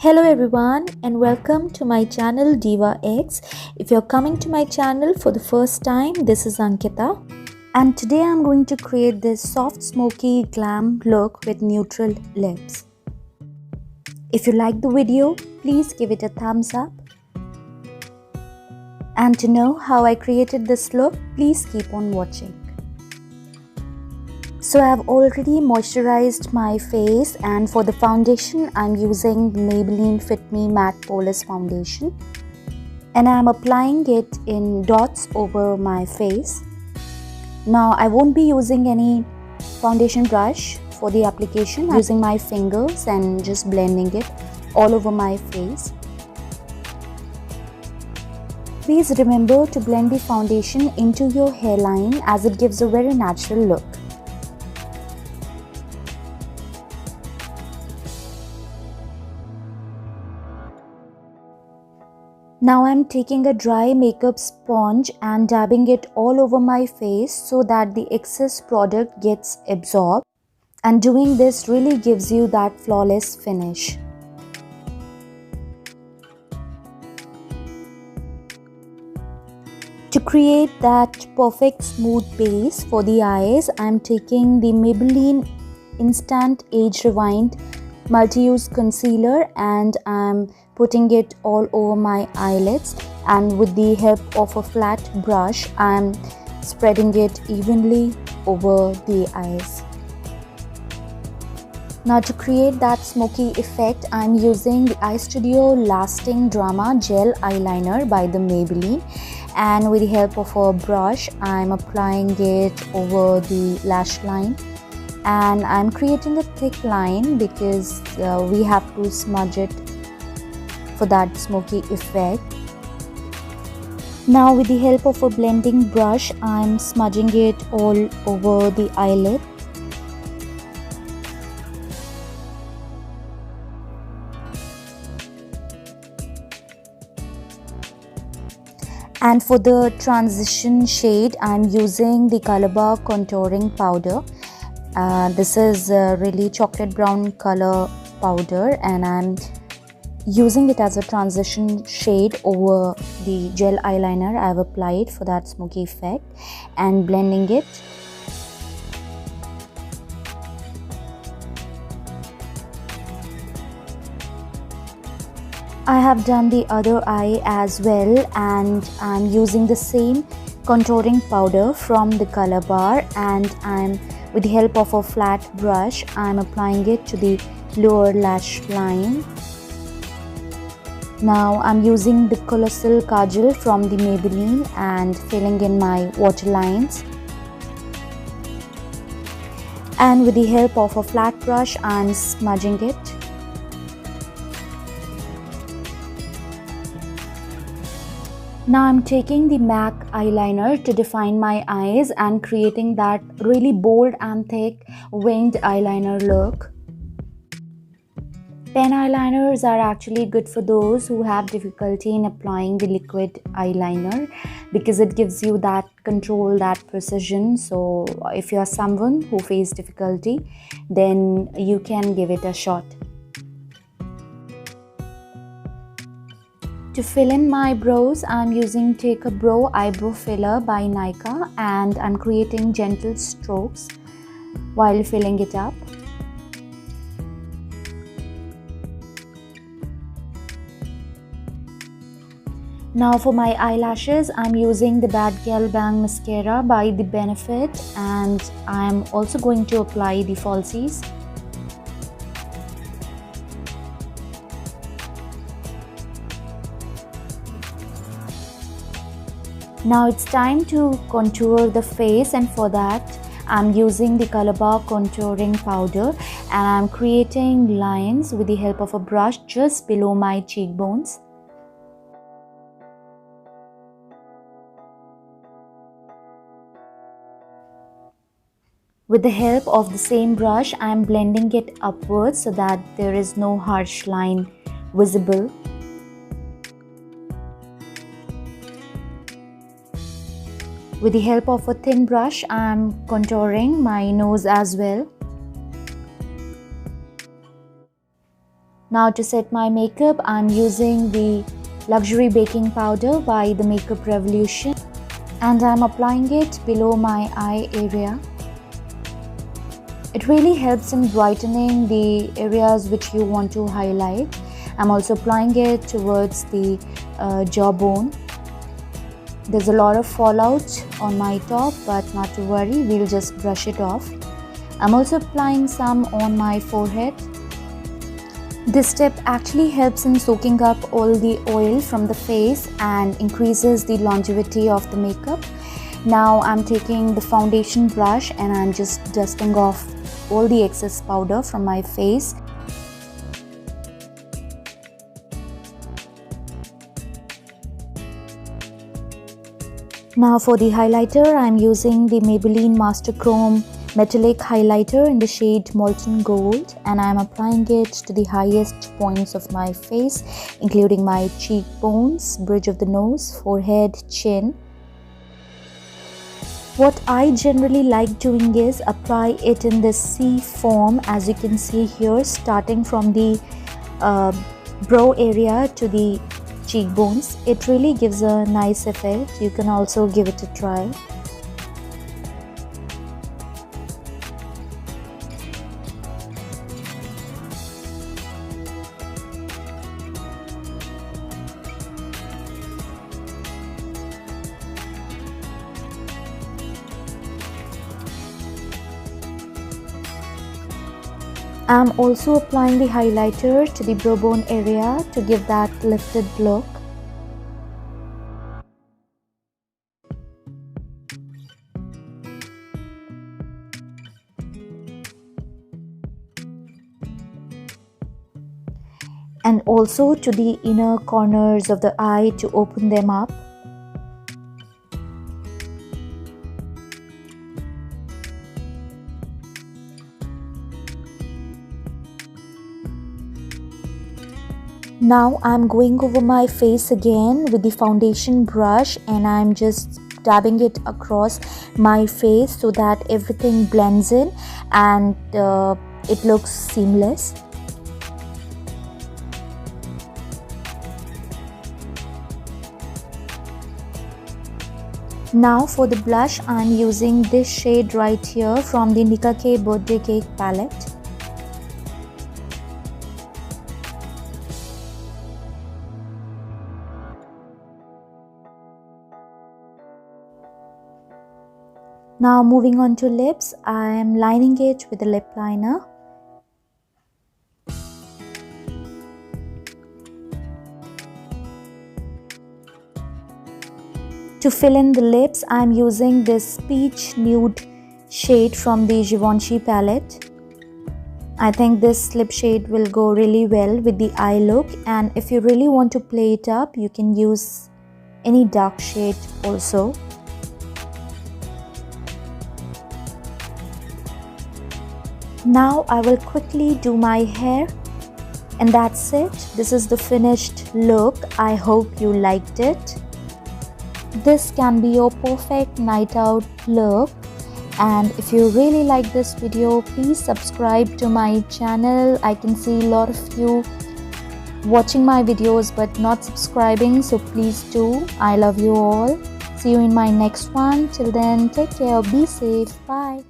Hello everyone and welcome to my channel Diva X. If you're coming to my channel for the first time, this is Ankita and today I'm going to create this soft smoky glam look with neutral lips. If you like the video, please give it a thumbs up. And to know how I created this look, please keep on watching. So I have already moisturized my face, and for the foundation I'm using Maybelline Fit Me Matte Poreless Foundation and I am applying it in dots over my face. Now I won't be using any foundation brush for the application. I'm using my fingers and just blending it all over my face. Please remember to blend the foundation into your hairline as it gives a very natural look. Now I'm taking a dry makeup sponge and dabbing it all over my face so that the excess product gets absorbed, and doing this really gives you that flawless finish. To create that perfect smooth base for the eyes, I'm taking the Maybelline Instant Age Rewind Multi-Use Concealer and I'm putting it all over my eyelids, and with the help of a flat brush I'm spreading it evenly over the eyes. Now to create that smoky effect, I'm using the Eye Studio Lasting Drama Gel Eyeliner by the Maybelline, and with the help of a brush I'm applying it over the lash line, and I'm creating a thick line because we have to smudge it for that smoky effect. Now with the help of a blending brush I'm smudging it all over the eyelid. And for the transition shade I'm using the Color Bar Contouring Powder. This is a really chocolate brown color powder and I'm using it as a transition shade over the gel eyeliner I've applied for that smoky effect and blending it. I have done the other eye as well, and I'm using the same contouring powder from the Color Bar, and I'm with the help of a flat brush I'm applying it to the lower lash line. Now I'm using the Colossal Kajal from the Maybelline and filling in my waterlines. And with the help of a flat brush I'm smudging it. Now I'm taking the MAC eyeliner to define my eyes and creating that really bold and thick winged eyeliner look. Pen eyeliners are actually good for those who have difficulty in applying the liquid eyeliner because it gives you that control, that precision. So if you are someone who faces difficulty, then you can give it a shot. To fill in my brows, I'm using Take a Brow Eyebrow Filler by Nykaa and I'm creating gentle strokes while filling it up. Now for my eyelashes, I'm using the Bad Gal Bang Mascara by The Benefit and I'm also going to apply the falsies. Now it's time to contour the face, and for that I'm using the Color Bar Contouring Powder and I'm creating lines with the help of a brush just below my cheekbones. With the help of the same brush, I am blending it upwards so that there is no harsh line visible. With the help of a thin brush, I am contouring my nose as well. Now to set my makeup, I'm using the Luxury Baking Powder by the Makeup Revolution, and I'm applying it below my eye area. It really helps in brightening the areas which you want to highlight. I'm also applying it towards the jawbone. There's a lot of fallout on my top, but not to worry, we'll just brush it off. I'm also applying some on my forehead. This step actually helps in soaking up all the oil from the face and increases the longevity of the makeup. Now I'm taking the foundation brush and I'm just dusting off all the excess powder from my face. Now for the highlighter, I'm using the Maybelline Master Chrome Metallic Highlighter in the shade Molten Gold, and I'm applying it to the highest points of my face, including my cheekbones, bridge of the nose, forehead, chin. What I generally like doing is apply it in this C form, as you can see here, starting from the brow area to the cheekbones. It really gives a nice effect. You can also give it a try. I'm also applying the highlighter to the brow bone area to give that lifted look. And also to the inner corners of the eye to open them up. Now I'm going over my face again with the foundation brush, and I'm just dabbing it across my face so that everything blends in and it looks seamless. Now for the blush, I'm using this shade right here from the Nika K Birthday Cake palette. Now moving on to lips, I am lining it with a lip liner. To fill in the lips, I am using this peach nude shade from the Givenchy palette. I think this lip shade will go really well with the eye look, and if you really want to play it up, you can use any dark shade also. Now I will quickly do my hair, and that's it. This is the finished look. I hope you liked it. This can be your perfect night out look, and if you really like this video, please subscribe to my channel. I can see a lot of you watching my videos but not subscribing, so please do. I love you all. See you in my next one. Till then, take care, be safe, bye.